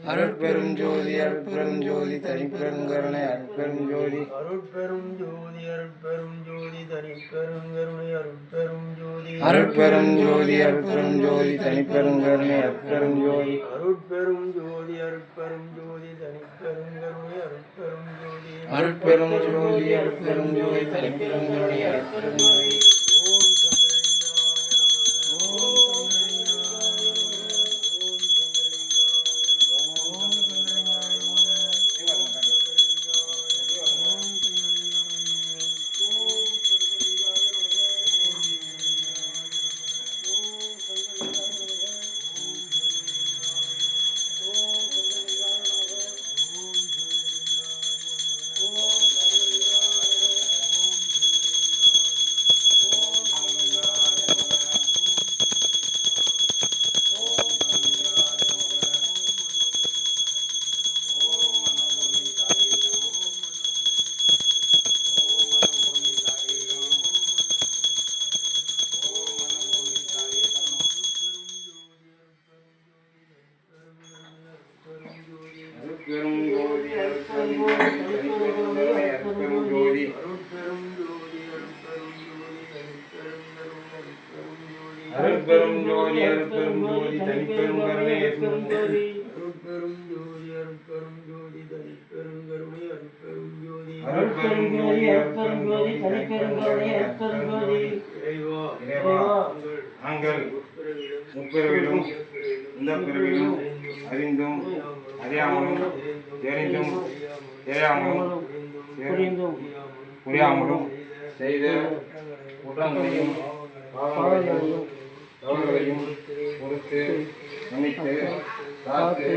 அருட்பெரும் ஜோதி அருட்பெரும் ஜோதி தனிப்பெருங்கருணை அருட்பெரும் ஜோதி அருட்பெரும் ஜோதி அருட்பெரும் ஜோதி தனிப்பெருங்கருணை அருட்பெரும் ஜோதி அருட்பெரும் ஜோதி அருட்பெரும் ஜோதி தனிப்பெருங்கருணை அருட்பெரும் ஜோதி அருட்பெரும் ஜோதி அருட்பெரும் ஜோதி தனிப்பெருங்கருணை அருட்பெரும் ஜோதி அருட்பெரும் ஜோதி அருட்பெரும் ஜோதி தனிப்பெருங்கருணை அருட்பெரும் ஜோதி. அருட்பெரும் ஜோதி அருட்பெரும் ஜோதி அருட்பெரும் ஜோதி அருட்பெரும் ஜோதி தனிப்பெருங்கருணை அருட்பெரும் ஜோதி அருட்பெரும் ஜோதி அருட்பெரும் ஜோதி தனிப்பெருங்கருணை அருட்பெரும் ஜோதி அருட்பெரும் ஜோதி அருட்பெரும் ஜோதி தனிப்பெருங்கருணை அருட்பெரும் ஜோதி. இறைவா நாங்கள் முப்பிறவிலும் இந்த பிறவிலும் அறிந்தும் அறியாமலும் தெரிந்தும் தெரியாமலும் புரியாமலும் செய்த குற்றங்களையும் பாவங்களையும் தவறுகளையும் பொறுத்து மன்னித்து காத்து